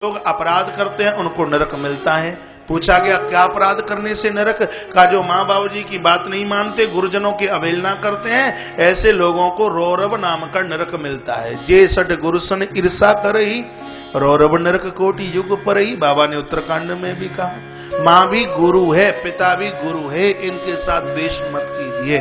लोग अपराध करते हैं उनको नरक मिलता है। पूछा गया क्या अपराध करने से नरक? का जो माँ बाबू जी की बात नहीं मानते, गुरुजनों की अवहेलना करते हैं, ऐसे लोगों को रौरव नाम का नरक मिलता है। जे सट गुरुसन ईर्षा करही रौरव नरक कोटि युग परही। बाबा ने उत्तराखंड में भी कहा माँ भी गुरु है, पिता भी गुरु है, इनके साथ द्वेष मत कीजिए,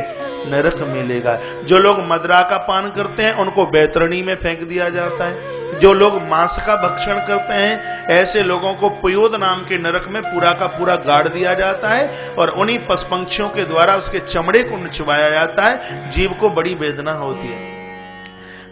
नरक मिलेगा। जो लोग मदरा का पान करते हैं उनको बैतरणी में फेंक दिया जाता है। जो लोग मांस का भक्षण करते हैं ऐसे लोगों को पयोद नाम के नरक में पूरा का पूरा गाड़ दिया जाता है और उन्हीं पशु पंक्षियों के द्वारा उसके चमड़े को निचवाया जाता है। जीव को बड़ी वेदना होती है।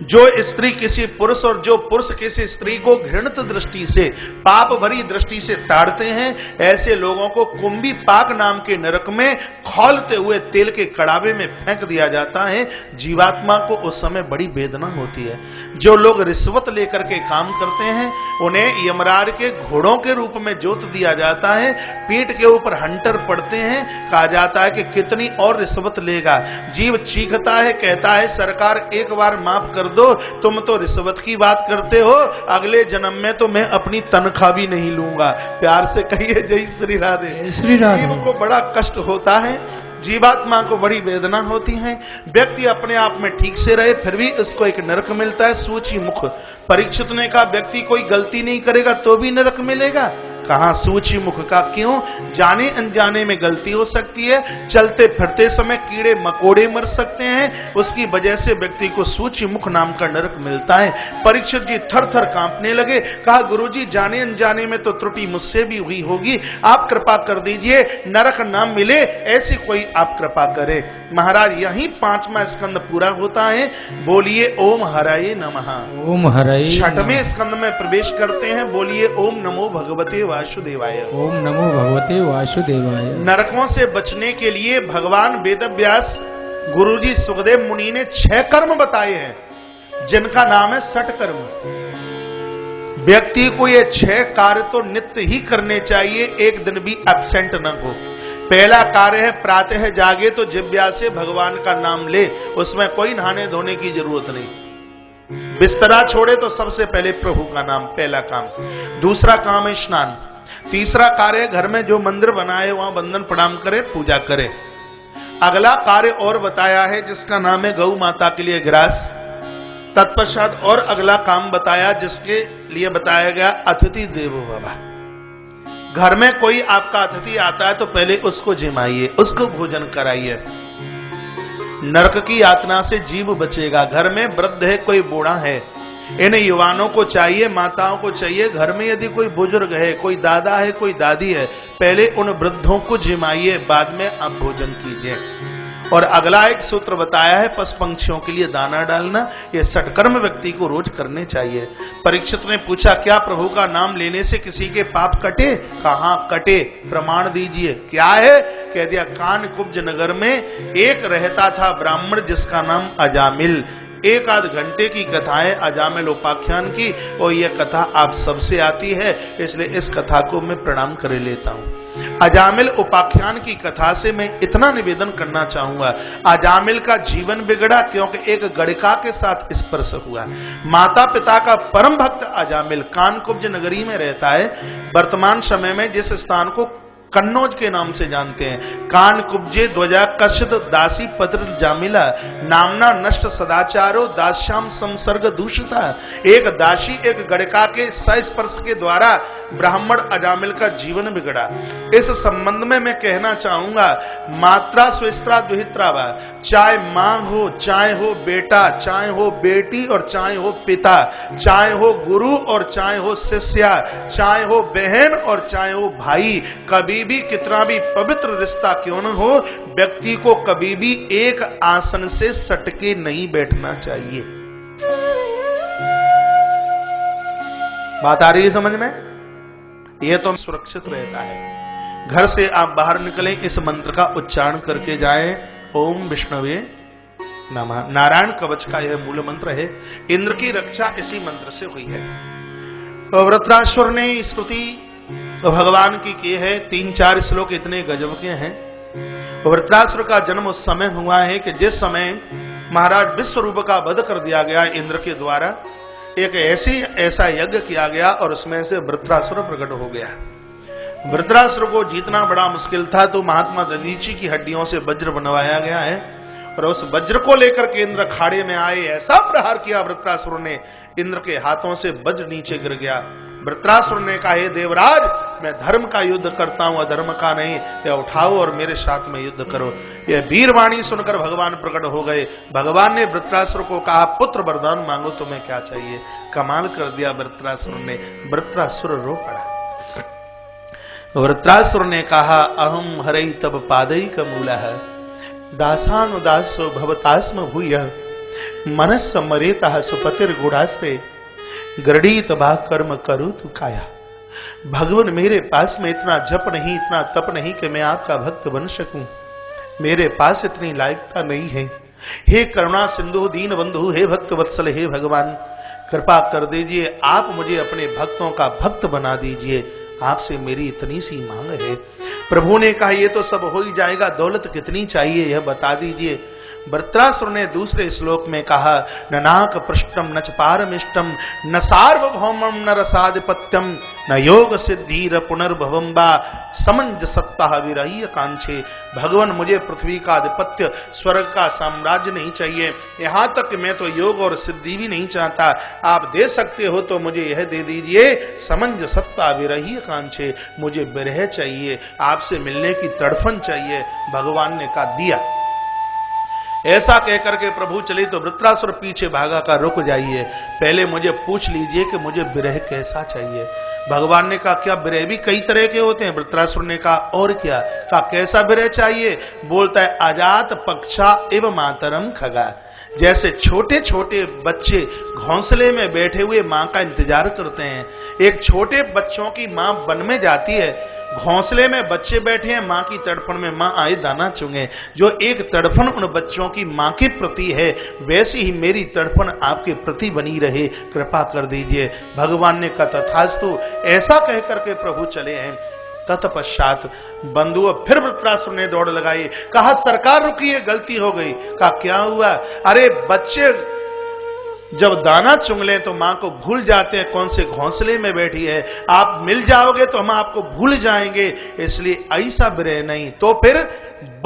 जो स्त्री किसी पुरुष और जो पुरुष किसी स्त्री को घृणित दृष्टि से, पाप भरी दृष्टि से ताड़ते हैं, ऐसे लोगों को कुंभी पाक नाम के नरक में खौलते हुए तेल के कड़ावे में फेंक दिया जाता है। जीवात्मा को उस समय बड़ी वेदना होती है। जो लोग रिश्वत लेकर के काम करते हैं उन्हें यमराज के घोड़ों के रूप में जोत दिया जाता है। पीठ के ऊपर हंटर पड़ते हैं। कहा जाता है कि कितनी और रिश्वत लेगा। जीव चीखता है, कहता है सरकार एक बार माफ कर दो, तुम तो रिश्वत की बात करते हो, अगले जन्म में तो मैं अपनी तनख्वाह भी नहीं लूंगा। प्यार से कहिए जय श्री राधे। श्री राधे। जीव को बड़ा कष्ट होता है, जीवात्मा को बड़ी वेदना होती है। व्यक्ति अपने आप में ठीक से रहे फिर भी इसको एक नरक मिलता है, सूची मुख। परीक्षित ने कहा व्यक्ति कोई गलती नहीं करेगा तो भी नरक मिलेगा। कहा सूची मुख का? क्यों? जाने अनजाने में गलती हो सकती है, चलते फिरते समय कीड़े मकोड़े मर सकते हैं, उसकी वजह से व्यक्ति को सूची मुख नाम का नरक मिलता है। परीक्षित जी थर थर कांपने लगे। कहा गुरुजी जाने अनजाने में तो त्रुटि मुझसे भी हुई होगी, आप कृपा कर दीजिए नरक ना मिले ऐसी कोई आप कृपा करे। महाराज यही 5वां स्कंद पूरा होता है। बोलिए ओम हराये नमः। ओम हराये। 6वें स्कंद में प्रवेश करते हैं। बोलिए ओम नमो भगवते वासुदेवाय। ओम नमो भगवते वासुदेवाय। नरकों से बचने के लिए भगवान वेदव्यास गुरुजी सुखदेव मुनि ने 6 कर्म बताए हैं जिनका नाम है सठ कर्म। व्यक्ति को ये 6 कार्य तो नित्य ही करने चाहिए, एक दिन भी एब्सेंट न हो। पहला कार्य है प्रातः जागे तो जिह्वा से भगवान का नाम ले, उसमें कोई नहाने धोने की जरूरत नहीं। बिस्तरा छोड़े तो सबसे पहले प्रभु का नाम, पहला काम। दूसरा काम है स्नान। तीसरा कार्य घर में जो मंदिर बनाए वहां वंदन प्रणाम करे, पूजा करे। अगला कार्य और बताया है जिसका नाम है गौ माता के लिए ग्रास। तत्पश्चात और अगला काम बताया जिसके लिए बताया गया अतिथि देवो भव। घर में कोई आपका अतिथि आता है तो पहले उसको जिमाइए, उसको भोजन कराइए। नरक की यातना से जीव बचेगा। घर में वृद्ध है, कोई बूढ़ा है, इन युवानों को चाहिए, माताओं को चाहिए, घर में यदि कोई बुजुर्ग है, कोई दादा है, कोई दादी है, पहले उन वृद्धों को जिमाइए, बाद में आप भोजन कीजिए। और अगला एक सूत्र बताया है पशु पंक्षियों के लिए दाना डालना। ये सटकर्म व्यक्ति को रोज करने चाहिए। परीक्षित ने पूछा क्या प्रभु का नाम लेने से किसी के पाप कटे? कहा कटे, प्रमाण दीजिए। क्या है? कह दिया कान कुब्ज नगर में एक रहता था ब्राह्मण जिसका नाम अजामिल। 1 आध घंटे की कथा है अजामिल उपाख्यान की, और यह कथा आप सबसे आती है, इसलिए इस कथा को मैं प्रणाम कर लेता हूं। अजामिल उपाख्यान की कथा से मैं इतना निवेदन करना चाहूंगा, अजामिल का जीवन बिगड़ा क्योंकि एक गड़िका के साथ स्पर्श हुआ। माता पिता का परम भक्त अजामिल कानकुब्ज नगरी में रहता है। वर्तमान समय में जिस स्थान को कन्नौज के नाम से जानते हैं, कान कुब्जे ध्वजा कशित दासी पत्र जामिला नामना नष्ट सदाचारो दास्याम संसर्ग दूषिता। एक दासी एक गड़का के संस्पर्श के द्वारा ब्राह्मण अजामिल का जीवन बिगड़ा। इस संबंध में मैं कहना चाहूंगा मात्रा स्वेस्त्रा दुहित्रा वा, चाहे मां हो, चाहे हो बेटा, चाहे हो बेटी और चाहे हो पिता, चाहे हो गुरु और चाहे हो शिष्या, चाहे हो बहन और चाहे हो भाई, कभी भी कितना भी पवित्र रिश्ता क्यों न हो, व्यक्ति को कभी भी एक आसन से सटके नहीं बैठना चाहिए। बात आ रही है समझ में? यह तो सुरक्षित रहता है। घर से आप बाहर निकलें इस मंत्र का उच्चारण करके जाएं, ओम विष्णवे नमः। नारायण कवच का यह मूल मंत्र है। इंद्र की रक्षा इसी मंत्र से हुई है। तो वृत्रासुर ने स्तुति तो भगवान की है। 3-4 श्लोक इतने गजब के हैं। वृत्रासुर का जन्म उस समय हुआ है कि जिस समय महाराज विश्वरूप का वध कर दिया गया इंद्र के द्वारा। एक ऐसा यज्ञ किया गया और उसमें से वृत्रासुर प्रकट हो गया। वृत्रासुर को जीतना बड़ा मुश्किल था, तो महात्मा दधीची की हड्डियों से वज्र बनवाया गया है और उस वज्र को लेकर के इंद्र खाड़े में आए। ऐसा प्रहार किया वृत्रासुर ने, इंद्र के हाथों से वज्र नीचे गिर गया। वृत्रासुर ने कहा, हे देवराज, मैं धर्म का युद्ध करता हूं, अधर्म का नहीं। यह उठाओ और मेरे साथ में युद्ध करो। यह वीरवाणी सुनकर भगवान प्रकट हो गए। भगवान ने वृत्रासुर को कहा, पुत्र वरदान मांगो, तुम्हें क्या चाहिए। कमाल कर दिया वृत्रासुर ने। वृत्रासुर रो पड़ा। वृत्रासुर ने कहा, अहम हरई तब पादई कमूला है, दासानुदासो भवतास्म भूय, मनस मरेता सुपतिर गुणास्ते, गृढ़ीत बा कर्म करो तू काया। भगवान, मेरे पास में इतना जप नहीं, इतना तप नहीं कि मैं आपका भक्त बन सकूं। मेरे पास इतनी लायकता नहीं है। हे करुणा सिंधु दीन बंधु, हे भक्त वत्सल, हे भगवान, कृपा कर दीजिए, आप मुझे अपने भक्तों का भक्त बना दीजिए। आपसे मेरी इतनी सी मांग है। प्रभु ने कहा, ये तो सब हो ही जाएगा, दौलत कितनी चाहिए यह बता दीजिए। वृत्रासुर ने दूसरे श्लोक में कहा, न नाक पृष्ठम न च पारमिष्टम न सार्वभौमम न रसाधिपत्यम न योग सिद्धि पुनर्भवम बा समंजसत्ता विरही कांक्षे। भगवान, मुझे पृथ्वी का आधिपत्य, स्वर्ग का साम्राज्य नहीं चाहिए, यहां तक मैं तो योग और सिद्धि भी नहीं चाहता। आप दे सकते हो तो मुझे यह दे दीजिए, समंजसत्ता विरही कांक्षे, मुझे विरह चाहिए, आपसे मिलने की तड़फन चाहिए। भगवान ने कहा, दिया। ऐसा कहकर के प्रभु चले तो वृत्रासुर पीछे भागा का, रुक जाइए, पहले मुझे पूछ लीजिए कि मुझे विरह कैसा चाहिए। भगवान ने कहा, क्या विरह भी कई तरह के होते हैं। वृत्रासुर ने कहा, और क्या। कहा, कैसा विरह चाहिए। बोलता है, अजात पक्षा एवं मातरम खगा। जैसे छोटे छोटे बच्चे घोंसले में बैठे हुए मां का इंतजार करते हैं। एक छोटे बच्चों की मां वन में जाती है, घोंसले में बच्चे बैठे हैं, मां की तड़फन में मां आए दाना चुंगे। जो एक तड़फन उन बच्चों की मां के प्रति है, वैसी ही मेरी तड़फन आपके प्रति बनी रहे, कृपा कर दीजिए। भगवान ने कहा, तथास्तु। ऐसा कह करके प्रभु चले हैं। तत्पश्चात बंधुओं फिर वृत्रासुर ने दौड़ लगाई। कहा, सरकार रुकिए, गलती हो गई। कहा, क्या हुआ। अरे बच्चे जब दाना चुंग लें तो मां को भूल जाते हैं, कौन से घोंसले में बैठी है। आप मिल जाओगे तो हम आपको भूल जाएंगे, इसलिए ऐसा विरह नहीं। तो फिर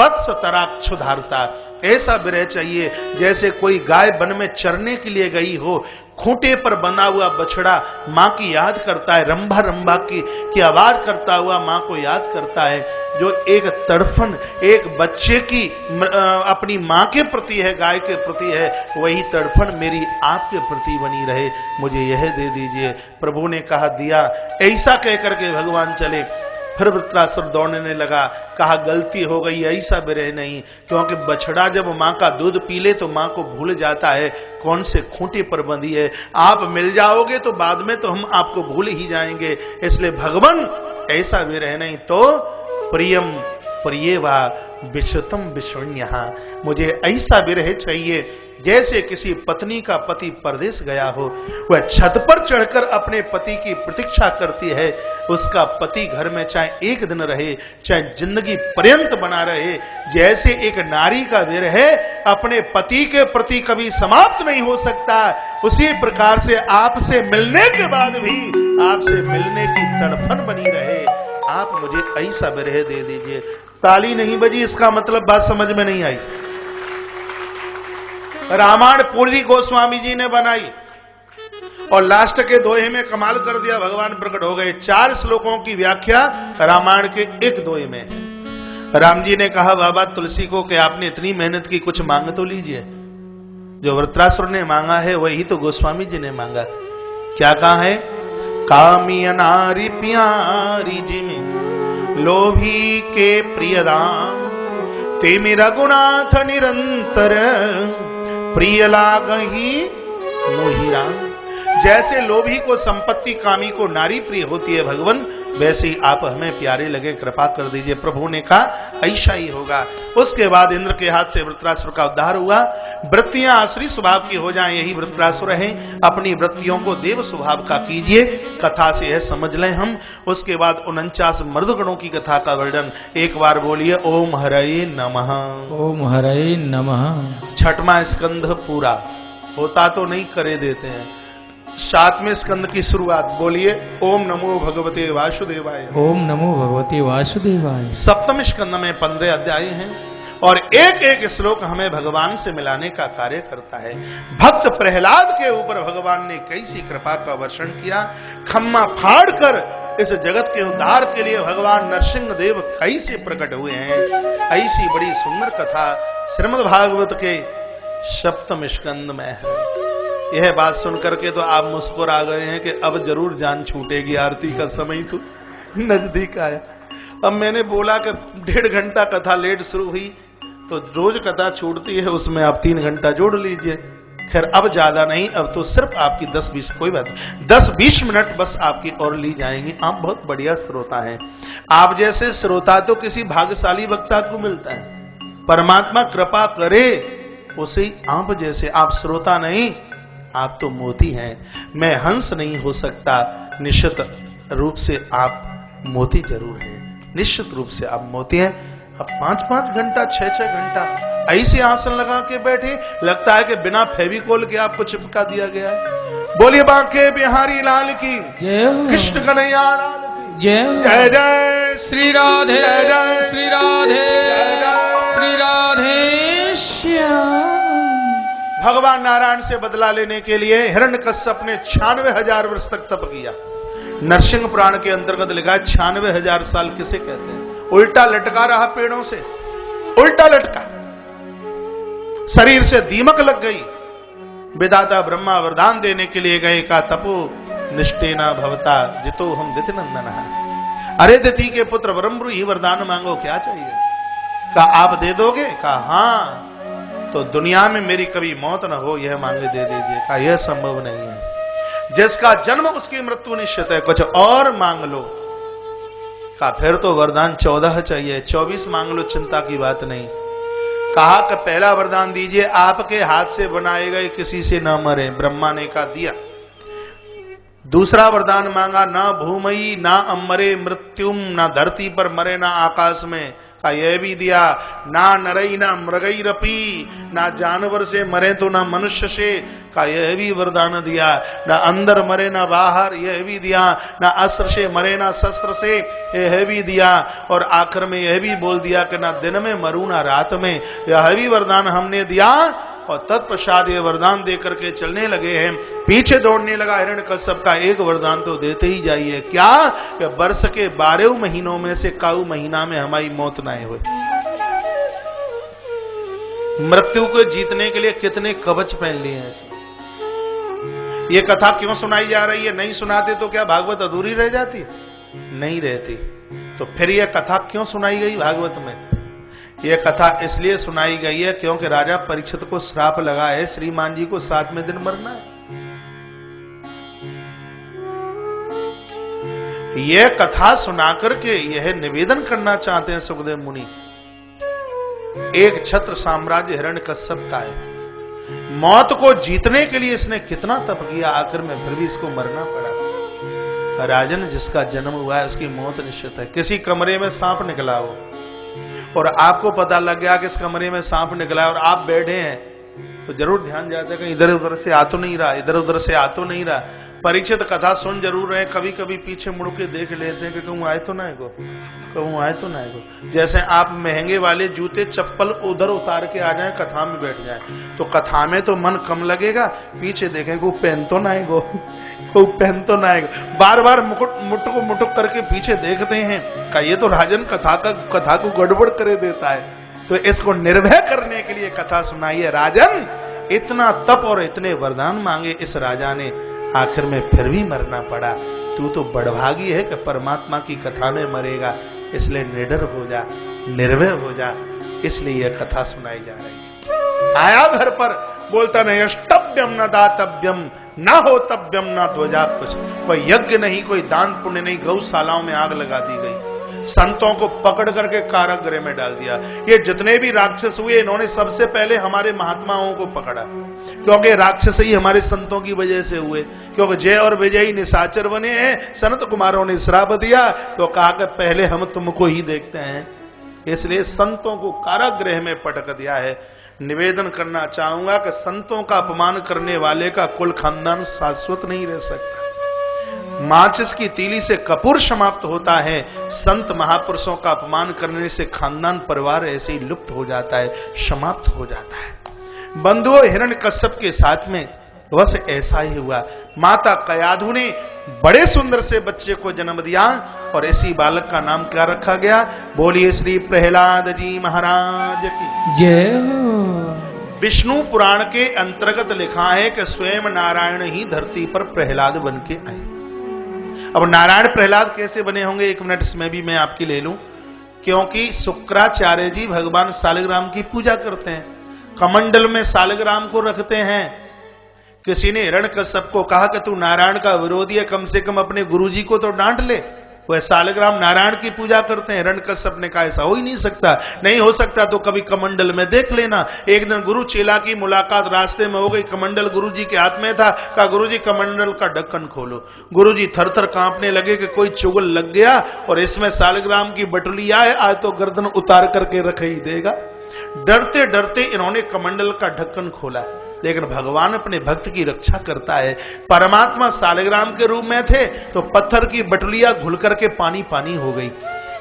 वत्स तराक्षुधारता, ऐसा विरह चाहिए जैसे कोई गाय वन में चरने के लिए गई हो, खूंटे पर बंधा हुआ बछड़ा मां की याद करता है, रंभा रंभा की आवाज करता हुआ मां को याद करता है। जो एक तड़फन एक बच्चे की अपनी मां के प्रति है, गाय के प्रति है, वही तड़फन मेरी आपके प्रति बनी रहे, मुझे यह दे दीजिए। प्रभु ने कहा, दिया। ऐसा कहकर के भगवान चले। फिर वृत्रासुर दौड़ने लगा। कहा, गलती हो गई, ऐसा विरह नहीं, क्योंकि बछड़ा जब मां का दूध पी ले तो मां को भूल जाता है कौन से खूंटे पर बंधी है। आप मिल जाओगे तो बाद में तो हम आपको भूल ही जाएंगे, इसलिए भगवान ऐसा विरह नहीं। तो प्रियम प्रियवा विश्वतम विश्वण्यः, मुझे ऐसा विरह चाहिए जैसे किसी पत्नी का पति परदेश गया हो, वह छत पर चढ़कर अपने पति की प्रतीक्षा करती है। उसका पति घर में चाहे एक दिन रहे, चाहे जिंदगी पर्यंत बना रहे। जैसे एक नारी का विरह अपने पति के प्रति कभी समाप्त नहीं हो सकता, उसी प्रकार से आपसे मिलने के बाद भी आपसे मिलने की तड़फन बनी रहे। आप मुझे ऐसा विरह दे दीजिए। ताली नहीं बजी, इसका मतलब बात समझ में नहीं आई। रामायण पूरी गोस्वामी जी ने बनाई और लास्ट के दोहे में कमाल कर दिया, भगवान प्रकट हो गए। 4 श्लोकों की व्याख्या रामायण के एक दोहे में है। राम जी ने कहा, बाबा तुलसी को कि आपने इतनी मेहनत की, कुछ मांग तो लीजिए। जो वृत्रासुर ने मांगा है वही तो गोस्वामी जी ने मांगा। क्या कहा है। कामी अनारी प्यारी जिमी लोभी के प्रियदाम, तेमी रघुनाथ निरंतर प्रिय लागही मोहिरा। जैसे लोभी को संपत्ति, कामी को नारी प्रिय होती है भगवान, वैसे ही आप हमें प्यारे लगे, कृपा कर दीजिए। प्रभु ने कहा, ऐसा ही होगा। उसके बाद इंद्र के हाथ से वृत्रासुर का उद्धार हुआ। वृत्तियां आसुरी स्वभाव की हो जाएं, यही वृत्रासुर है। अपनी वृत्तियों को देव स्वभाव का कीजिए। कथा से यह समझ लें हम। उसके बाद 49 मर्दगणों की कथा का वर्णन एक बार बोलिए। ओम हरये नमः। ओम हरये नमः। 6वां स्कंध पूरा होता तो नहीं करे देते हैं। 7वें स्कंद की शुरुआत बोलिए, ओम नमो भगवते वासुदेवाय। ओम नमो भगवते वासुदेवाय। 7वें स्कंद में 15 अध्याय हैं और एक एक श्लोक हमें भगवान से मिलाने का कार्य करता है। भक्त प्रहलाद के ऊपर भगवान ने कैसी कृपा का वर्षण किया, खम्मा फाड़ कर इस जगत के उद्धार के लिए भगवान नरसिंह देव कैसे प्रकट हुए हैं। ऐसी बड़ी सुंदर कथा श्रीमद् भागवत के 7वें स्कंद में है। यह बात सुनकर के तो आप मुस्कुरा गए हैं कि अब जरूर जान छूटेगी, आरती का समय तो नजदीक आया। अब मैंने बोला कि 1.5 घंटा कथा लेट शुरू हुई तो रोज कथा छूटती है, उसमें आप 3 घंटा जोड़ लीजिए। खैर अब ज्यादा नहीं, अब तो सिर्फ आपकी 10-20 कोई बात नहीं, 10-20 मिनट बस आपकी और ली जाएंगी। आप बहुत बढ़िया श्रोता हैं। आप जैसे श्रोता तो किसी भाग्यशाली वक्ता को मिलता है, परमात्मा कृपा करे उसे आप जैसे। आप श्रोता नहीं, आप तो मोती हैं। मैं हंस नहीं हो सकता, निश्चित रूप से आप मोती जरूर हैं, निश्चित रूप से आप मोती हैं। अब 5-5 घंटा 6-6 घंटा ऐसे आसन लगा के बैठे, लगता है कि बिना फेविकोल के आपको चिपका दिया गया है। बोलिए बांके बिहारी लाल की जय हो। कृष्ण कन्हैया लाल की जय हो। जय जय श्री राधे जय जय श्री राधे जय जय। श्री राधे श्याम। भगवान नारायण से बदला लेने के लिए हिरण्यकश्यप ने 96,000 वर्ष तक तप किया। नरसिंह पुराण के अंतर्गत लिखा है 96,000 साल किसे कहते हैं। उल्टा लटका रहा पेड़ों से, उल्टा लटका, शरीर से दीमक लग गई। विधाता ब्रह्मा वरदान देने के लिए गए, का तपो निष्ठेना भवता जितो हम दिति नंदन। अरे दिति के पुत्र वरम्रु ही वरदान मांगो, क्या चाहिए? कहा आप दे दोगे? कहा हाँ, तो दुनिया में मेरी कभी मौत न हो यह मांगे दे दीजिए। कहा यह संभव नहीं है, जिसका जन्म उसकी मृत्यु निश्चित है, कुछ और मांग लो। कहा फिर तो वरदान 14 चाहिए, 24 मांग लो, चिंता की बात नहीं। कहा कि पहला वरदान दीजिए, आपके हाथ से बनाए गए किसी से न मरे। ब्रह्मा ने कहा दिया। दूसरा वरदान मांगा, ना भूमई ना अमरे मृत्युम, ना धरती पर मरे ना आकाश में। का यह भी दिया। ना नरई ना मृगई रपी, ना जानवर से मरे तो ना मनुष्य से। का यह भी वरदान दिया। ना अंदर मरे ना बाहर, यह भी दिया। ना अस्त्र से मरे ना शस्त्र से, यह भी दिया। और आखिर में यह भी बोल दिया कि ना दिन में मरू ना रात में, यह भी वरदान हमने दिया। और तत्पश्चात ये वरदान देकर के चलने लगे हैं। पीछे दौड़ने लगा हिरण्यकश्यप का, एक वरदान तो देते ही जाइए। क्या? कि वर्ष के 12 महीनों में से काऊ महीना में हमारी मौत ना हो। मृत्यु को जीतने के लिए कितने कवच पहन लिए हैं। ये कथा क्यों सुनाई जा रही है? नहीं सुनाते तो क्या भागवत अधूरी रह जाती? नहीं रहती। तो फिर यह कथा क्यों सुनाई गई भागवत में? यह कथा इसलिए सुनाई गई है क्योंकि राजा परीक्षित को श्राप लगा है, श्रीमान जी को 7वें दिन मरना है। यह कथा सुनाकर के यह निवेदन करना चाहते हैं सुखदेव मुनि, एक छत्र साम्राज्य हिरण्यकश्यप का है। मौत को जीतने के लिए इसने कितना तप किया, आखिर में फिर भी इसको मरना पड़ा। राजन, जिसका जन्म हुआ है उसकी मौत निश्चित है। किसी कमरे में सांप निकला हो और आपको पता लग गया कि इस कमरे में सांप निकला है और आप बैठे हैं, तो जरूर ध्यान जाता है कि इधर उधर से आ तो नहीं रहा, इधर उधर से आ तो नहीं रहा। परीक्षित कथा सुन जरूर रहे, कभी कभी पीछे मुड़ के देख लेते हैं कि कहूं आए तो ना गो, कहूं आए तो ना गो। जैसे आप महंगे वाले जूते चप्पल उधर उतार के आ जाए, कथा में बैठ जाए, तो कथा में तो मन कम लगेगा, पीछे देखें को पहन तो ना गो, को पहन तो ना गो। बार बार मुटुक करके पीछे देखते हैं का ये तो राजन कथा को गड़बड़ करे देता है। तो इसको निर्भय करने के लिए कथा सुनाई है। राजन, इतना तप और इतने वरदान मांगे इस राजा ने, आखिर में फिर भी मरना पड़ा। तू तो बड़भागी है कि परमात्मा की कथा में मरेगा, इसलिए निडर हो जा, निर्भय हो जा। इसलिए यह कथा सुनाई जा रही है। आया घर पर, बोलता नहीं अष्टभ्यम न दातव्यम न हो तव्यम न ध्वजा कुछ। कोई यज्ञ नहीं, कोई दान पुण्य नहीं, गौशालाओं में आग लगा दी गई, संतों को पकड़ करके कारागृह में डाल दिया। ये जितने भी राक्षस हुए, इन्होंने सबसे पहले हमारे महात्माओं को पकड़ा, क्योंकि राक्षस ही हमारे संतों की वजह से हुए। क्योंकि जय और विजयी निशाचर बने हैं, सनत कुमारों ने श्राप दिया, तो कहा कि पहले हम तुमको ही देखते हैं। इसलिए संतों को कारागृह में पटक दिया है। निवेदन करना चाहूंगा कि संतों का अपमान करने वाले का कुल खानदान शाश्वत नहीं रह सकता। माचिस की तीली से कपूर समाप्त होता है, संत महापुरुषों का अपमान करने से खानदान परिवार ऐसे ही लुप्त हो जाता है, समाप्त हो जाता है। बंधुओं, हिरण्यकश्यप के साथ में बस ऐसा ही हुआ। माता कयाधु ने बड़े सुंदर से बच्चे को जन्म दिया और इसी बालक का नाम क्या रखा गया? बोलिए श्री प्रहलाद जी महाराज की जय हो। विष्णु पुराण के अंतर्गत लिखा है कि स्वयं नारायण ही धरती पर प्रहलाद बन के आए। अब नारायण प्रहलाद कैसे बने होंगे, 1 मिनट इसमें भी मैं आपकी ले लूं, क्योंकि शुक्राचार्य जी भगवान शालिग्राम की पूजा करते हैं, कमंडल में शालिग्राम को रखते हैं। किसी ने हिरण्यकश्यप को कहा कि तू नारायण का विरोधी है, कम से कम अपने गुरुजी को तो डांट ले, वह शालिग्राम नारायण की पूजा करते हैं। हिरण्यकश्यप ने कहा ऐसा हो ही नहीं सकता, नहीं हो सकता तो कभी कमंडल में देख लेना। एक दिन गुरु चेला की मुलाकात रास्ते में हो गई, कमंडल गुरुजी के हाथ में था। कहा गुरुजी कमंडल का ढक्कन खोलो। गुरुजी थरथर कांपने लगे कि कोई चुगल लग गया और इसमें शालिग्राम की बटुलिया है, आज तो गर्दन उतार करके रख ही देगा। डरते डरते इन्होंने कमंडल का ढक्कन खोला, लेकिन भगवान अपने भक्त की रक्षा करता है। परमात्मा शालिग्राम के रूप में थे तो पत्थर की बटुलिया घुल करके पानी पानी हो गई।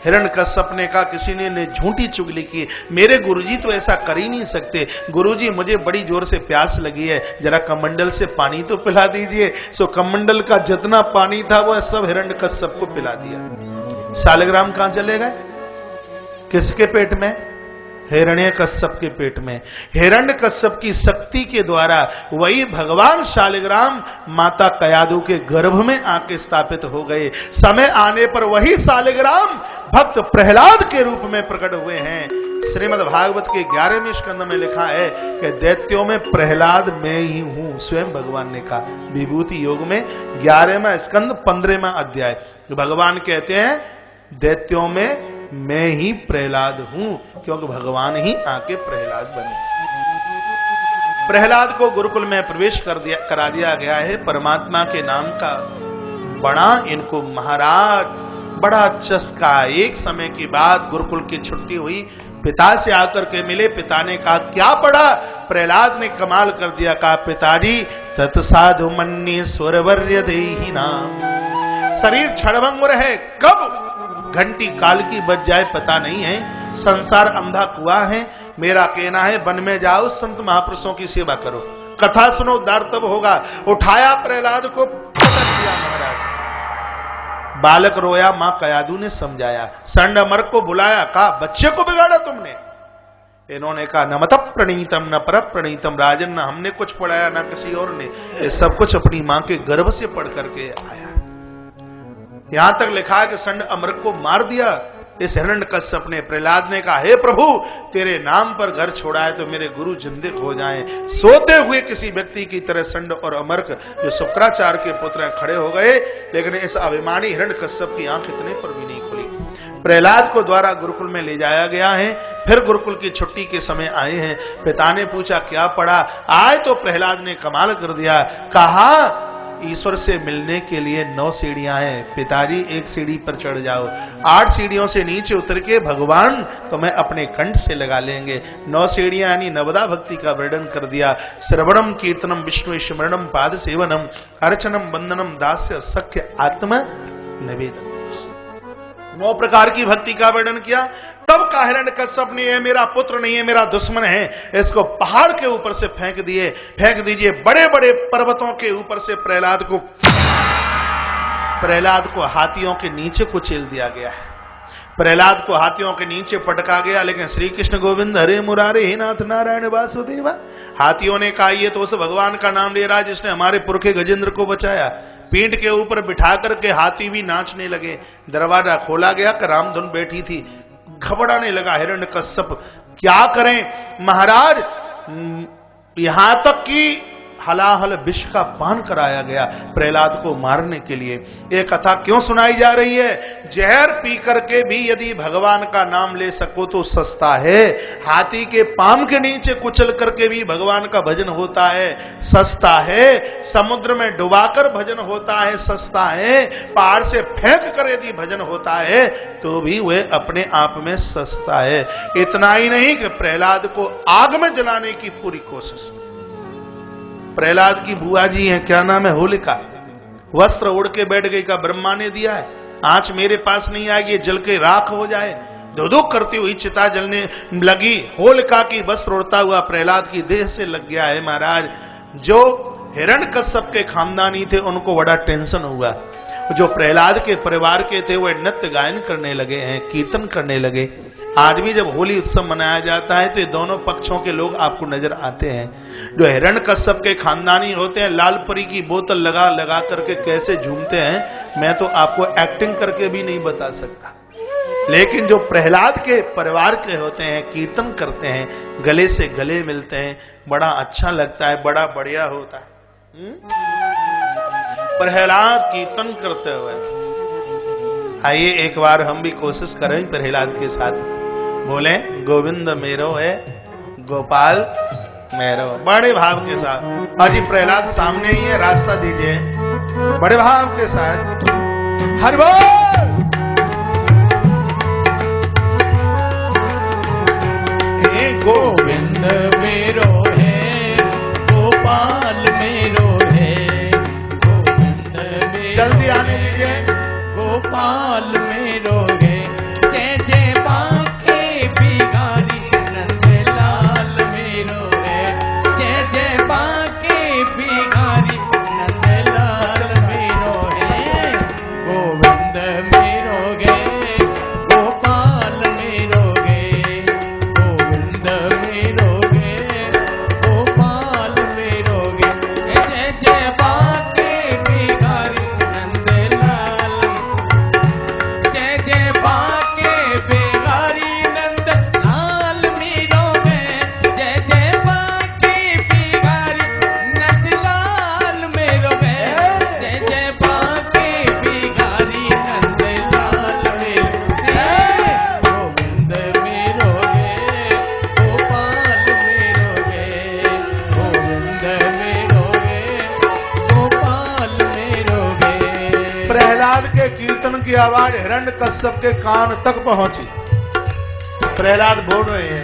हिरण्यकश्यप ने कहा किसी ने झूठी चुगली की, मेरे गुरुजी तो ऐसा कर ही नहीं सकते। गुरुजी मुझे बड़ी जोर से प्यास लगी है, जरा कमंडल से पानी तो पिला दीजिए। सो कमंडल का जितना पानी था वह सब हिरण्यकश्यप को पिला दिया। शालिग्राम कहां चले गए? किसके पेट में? हिरण्यकश्यप के पेट में। हिरण्यकश्यप की शक्ति के द्वारा वही भगवान शालिग्राम माता कयाधु के गर्भ में आके स्थापित हो गए। समय आने पर वही शालिग्राम भक्त प्रहलाद के रूप में प्रकट हुए हैं। श्रीमद् भागवत के 11वें स्कंद में लिखा है कि दैत्यों में प्रहलाद मैं ही हूं, स्वयं भगवान ने कहा। विभूति योग में 11वां स्कंद 15वां अध्याय भगवान कहते हैं दैत्यों में मैं ही प्रहलाद हूं, क्योंकि भगवान ही आके प्रहलाद बने। प्रहलाद को गुरुकुल में प्रवेश करा दिया गया है। परमात्मा के नाम का बड़ा इनको महाराज बड़ा चस्का। एक समय की बात गुरुकुल की छुट्टी हुई, पिता से आकर के मिले। पिता ने कहा क्या पढ़ा? प्रहलाद ने कमाल कर दिया, कहा पिताजी तत्साधु मन्ये स्वरवर्य देहि नाम। शरीर क्षणभंगुर है, कब घंटी काल की बज जाए पता नहीं है। संसार अंधा कुआं है। मेरा कहना है वन में जाओ, संत महापुरुषों की सेवा करो, कथा सुनो, उद्धार तब होगा। उठाया प्रहलाद को, पकड़ दिया महाराज। बालक रोया, मां कयाधु ने समझाया। संड अमर को बुलाया, कहा बच्चे को बिगाड़ा तुमने। इन्होंने कहा न मत प्रणीतम न पर प्रणीतम, राजन न हमने कुछ पढ़ाया न किसी और ने, ये सब कुछ अपनी मां के गर्भ से पढ़ करके आया। यहां तक लिखा है कि संड अमर को मार दिया इस हिरण्यकश्यप ने। प्रहलाद ने कहा हे प्रभु तेरे नाम पर घर छोड़ा है तो मेरे गुरु जिंदे हो जाएं। सोते हुए किसी व्यक्ति की तरह संड और अमर्क जो शुक्राचार्य के पुत्र हैं खड़े हो गए, लेकिन इस अभिमानी हिरण्यकश्यप की आंख इतने पर भी नहीं खुली। प्रहलाद को द्वारा गुरुकुल में ले जाया गया है। फिर गुरुकुल की छुट्टी के समय आए हैं। पिता ने पूछा क्या पढ़ा? आए तो प्रहलाद ने कमाल कर दिया, कहा ईश्वर से मिलने के लिए 9 सीढ़ियां हैं। पिताजी एक सीढ़ी पर चढ़ जाओ, 8 सीढ़ियों से नीचे उतर के भगवान तुम्हें अपने कंठ से लगा लेंगे। 9 सीढ़ियां यानी नवदा भक्ति का वर्णन कर दिया। श्रवणम कीर्तनम विष्णु स्मरणम पाद सेवनम अर्चनम वंदनम दास्य सख्य आत्म निवेदन। 9 प्रकार की भक्ति का वर्णन किया। तब का हिरण्यकश्यप ने ये मेरा पुत्र नहीं है, मेरा दुश्मन है, इसको पहाड़ के ऊपर से फेंक दीजिए। बड़े बड़े पर्वतों के ऊपर से प्रहलाद को हाथियों के नीचे कुचल दिया गया है। प्रहलाद को हाथियों के नीचे पटका गया, लेकिन श्री कृष्ण गोविंद हरे मुरारे हे नाथ नारायण वासुदेवा। हाथियों ने कहा ये तो उस भगवान का नाम ले रहा है जिसने हमारे पुरखे गजेंद्र को बचाया। पीठ के ऊपर बिठा करके हाथी भी नाचने लगे। दरवाजा खोला गया कि रामधुन बैठी थी। घबराने लगा हिरण्यकश्यप, क्या करें महाराज? यहां तक कि हलाहल विष का पान कराया गया प्रहलाद को मारने के लिए। ये कथा क्यों सुनाई जा रही है? जहर पी करके भी यदि भगवान का नाम ले सको तो सस्ता है। हाथी के पाम के नीचे कुचल करके भी भगवान का भजन होता है, सस्ता है। समुद्र में डुबाकर भजन होता है, सस्ता है। पहाड़ से फेंक कर यदि भजन होता है तो भी वह अपने आप में सस्ता है। इतना ही नहीं कि प्रहलाद को आग में जलाने की पूरी कोशिश। प्रहलाद की बुआ जी हैं, क्या नाम है, होलिका। वस्त्र उड़ के बैठ गई का ब्रह्मा ने दिया है, आंच मेरे पास नहीं आएगी, जल के राख हो जाए। दो करती हुई चिता जलने लगी। होलिका की वस्त्र उड़ता हुआ प्रहलाद की देह से लग गया है। महाराज, जो हिरण्यकश्यप के खानदानी थे उनको बड़ा टेंशन हुआ। जो प्रहलाद के परिवार के थे वो नृत्य गायन करने लगे हैं, कीर्तन करने लगे। आज भी जब होली उत्सव मनाया जाता है तो ये दोनों पक्षों के लोग आपको नजर आते हैं। जो हिरण्यकश्यप के खानदानी होते हैं, लाल परी की बोतल लगा लगा करके कैसे झूमते हैं, मैं तो आपको एक्टिंग करके भी नहीं बता सकता। लेकिन जो प्रहलाद के परिवार के होते हैं, कीर्तन करते हैं, गले से गले मिलते हैं, बड़ा अच्छा लगता है, बड़ा बढ़िया होता है। प्रहलाद कीर्तन करते हुए, आइए एक बार हम भी कोशिश करें प्रहलाद के साथ। बोले, गोविंद मेरो है, गोपाल मेरो, बड़े भाव के साथ। अजी प्रहलाद सामने ही है, रास्ता दीजिए, बड़े भाव के साथ। हरि बोल। गोविंद मेरो है, गोपाल मेरो है, गोविंद मेरो जल्दी आने दीजिए। गोपाल मेरो है, जय जय बांके बिहारी नंदलाल मेरो है, जय जय बांके बिहारी नंदलाल मेरो है। गोविंद मेरो है, गोपाल मेरो है, गोविंद मेरो है, गोपाल मेरो है, जय जय बांके बिहारी नंदलाल, जय जय बांके बिहारी नंदलाल मेरो है, जय जय बांके बिहारी नंदलाल मेरो है, जय जय बांके बिहारी नंदलाल मेरो है। गोविंद मेरो है, गोपाल मेरो है, गोविंद मेरो है, गोपाल मेरो है। प्रहलाद के कीर्तन की आवाज हिरण्यकश्यप के कान तक पहुंची। प्रहलाद बोल रहे हैं,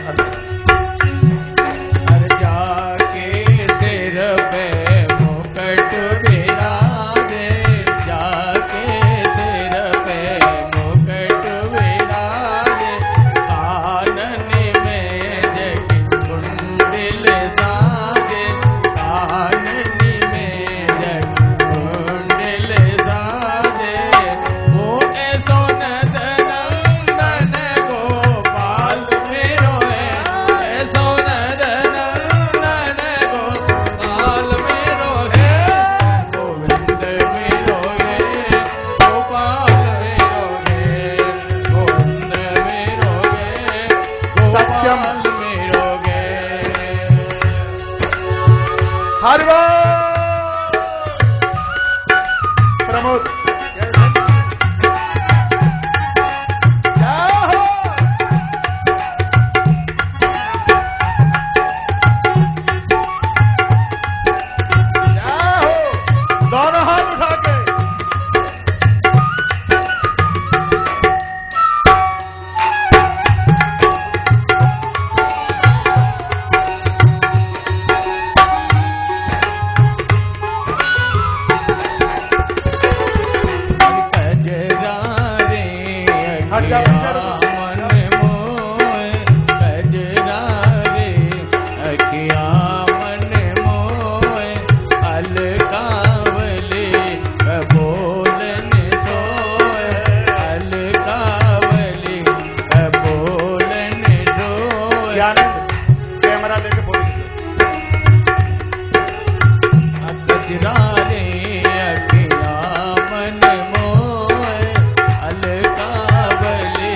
हर जाके सिर पे मुकुट विराजे, जाके सिर पे मुकुट विराजे, कानन में जग कुंडल साजे, कानन में जग कुंडल साजे। वो ऐसो नंदन गोपाल मेरो है, ऐसो नंदन गोपाल मेरो है। गोविंद मेरो है, गोपाल मेरो है, गोविंद मेरो है, गोपाल मेरो है। हरि बोल। प्रमोद जय हो। जय हो। दोनों हाथ उठा के। कजरा रे अखिया मन मोय, कजरा रे अखिया मन मोय, अलकावली बोलन सोय, अलकावली बोलन सोय। कैमरा लेके बोल दीजिए। कजरा रे अखिया मन मोय, अलकावली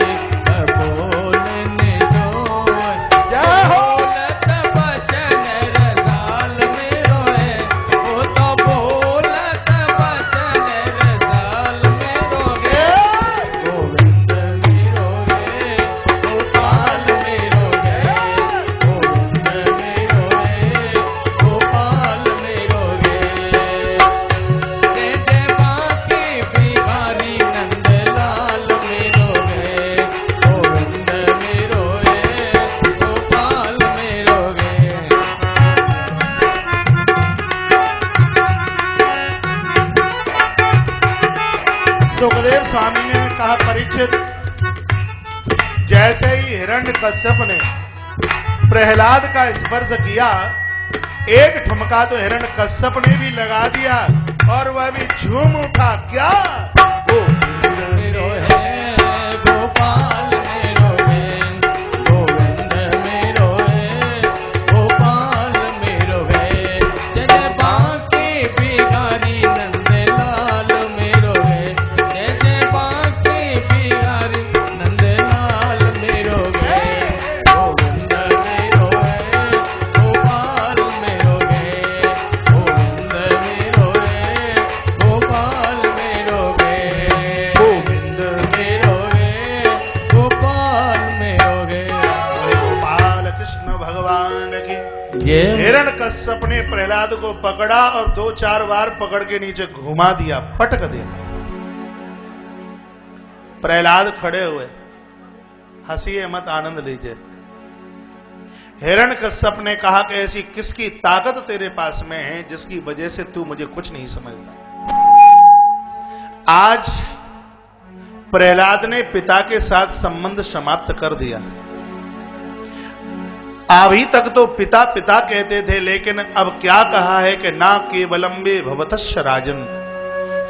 परीक्षित, जैसे ही हिरण्यकश्यप ने प्रहलाद का स्पर्श किया, एक ठुमका तो हिरण्यकश्यप ने भी लगा दिया और वह भी झूम उठा। क्या वो मेरो है गोपाल मेरो है, गोविंद मेरो है, गोपाल मेरो है, जय बांके बिहारी नंदलाल मेरो है, जय बांके बिहारी नंदलाल मेरो है, गोविंद मेरो है, गोपाल मेरो है, गोविंद मेरो है, गोपाल मेरो है, गोविंद मेरो है, गोपाल मेरो है। गोपाल कृष्ण भगवान की। ये हिरण्यकश्यप ने प्रहलाद को पकड़ा और 2-4 बार पकड़ के नीचे घुमा दिया, पटक दिया। प्रहलाद खड़े हुए, हंसिए मत, आनंद लीजिए। हिरण्यकश्यप ने कहा कि ऐसी किसकी ताकत तेरे पास में है जिसकी वजह से तू मुझे कुछ नहीं समझता। आज प्रहलाद ने पिता के साथ संबंध समाप्त कर दिया। अभी तक तो पिता पिता कहते थे, लेकिन अब क्या कहा है कि ना केवलम्बे भवतश्च राजन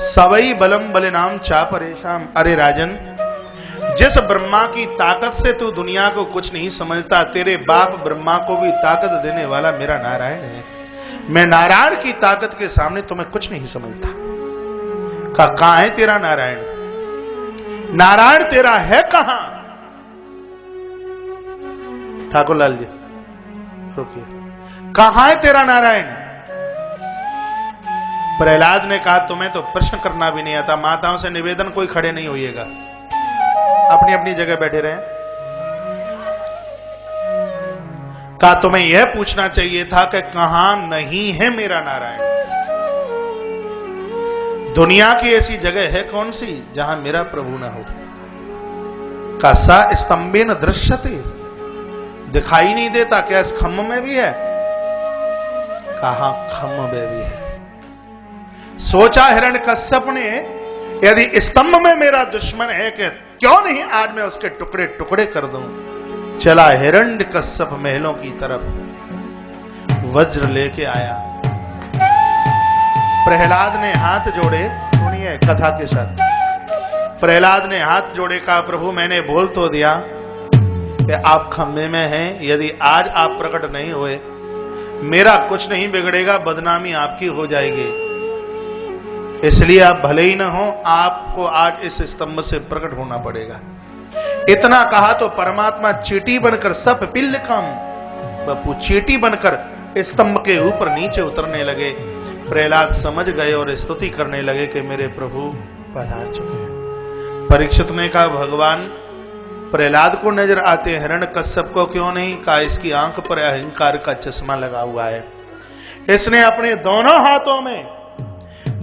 सवई बलम बलिनाम चा परेशान। अरे राजन, जिस ब्रह्मा की ताकत से तू दुनिया को कुछ नहीं समझता, तेरे बाप ब्रह्मा को भी ताकत देने वाला मेरा नारायण है। मैं नारायण की ताकत के सामने तुम्हें कुछ नहीं समझता। कहां है तेरा नारायण? नारायण तेरा है कहां? ठाकुर लाल जी रुकिए, कहां है तेरा नारायण? प्रहलाद ने कहा, तुम्हें तो प्रश्न करना भी नहीं आता। माताओं से निवेदन, कोई खड़े नहीं होइएगा, अपनी अपनी जगह बैठे रहें। कहा तुम्हें यह पूछना चाहिए था कि कहां नहीं है मेरा नारायण? दुनिया की ऐसी जगह है कौन सी जहां मेरा प्रभु ना हो? का सा स्तंभे न दृश्यते, दिखाई नहीं देता क्या? इस खम्भ में भी है? कहा खम्भ में भी है। सोचा हिरण्यकश्यप ने, यदि स्तंभ में मेरा दुश्मन है कि क्यों नहीं आज मैं उसके टुकड़े टुकड़े कर दूं। चला हिरण्यकश्यप महलों की तरफ, वज्र लेके आया। प्रहलाद ने हाथ जोड़े, सुनिए कथा के साथ। प्रहलाद ने हाथ जोड़े, कहा प्रभु मैंने बोल तो दिया कि आप खम्भे में हैं, यदि आज आप प्रकट नहीं हुए मेरा कुछ नहीं बिगड़ेगा, बदनामी आपकी हो जाएगी, इसलिए आप भले ही ना हो, आपको आज इस स्तंभ से प्रकट होना पड़ेगा। इतना कहा तो परमात्मा चींटी बनकर सब पिल्लकम बपू चींटी बनकर स्तंभ के ऊपर नीचे उतरने लगे। प्रहलाद समझ गए और स्तुति करने लगे कि मेरे प्रभु पधार चुके हैं। परीक्षित ने कहा भगवान प्रहलाद को नजर आते, हिरण्यकश्यप को क्यों नहीं? कहा इसकी आंख पर अहंकार का चश्मा लगा हुआ है। इसने अपने दोनों हाथों में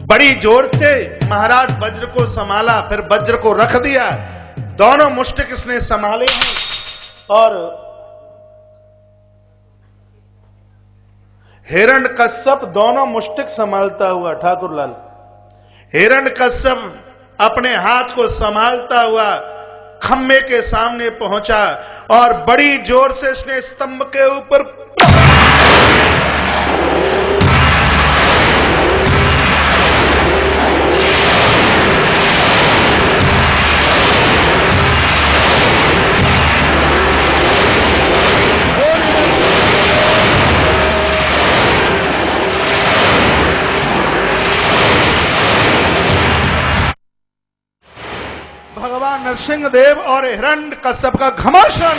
बड़ी जोर से महाराज वज्र को संभाला, फिर वज्र को रख दिया। दोनों मुष्टिक इसने संभाले हैं और हिरण्यकश्यप दोनों मुष्टिक संभालता हुआ, ठाकुर लाल, हिरण्यकश्यप अपने हाथ को संभालता हुआ खम्भे के सामने पहुंचा और बड़ी जोर से इसने स्तंभ के ऊपर भगवान नरसिंह देव और हिरण्यकश्यप का घमासान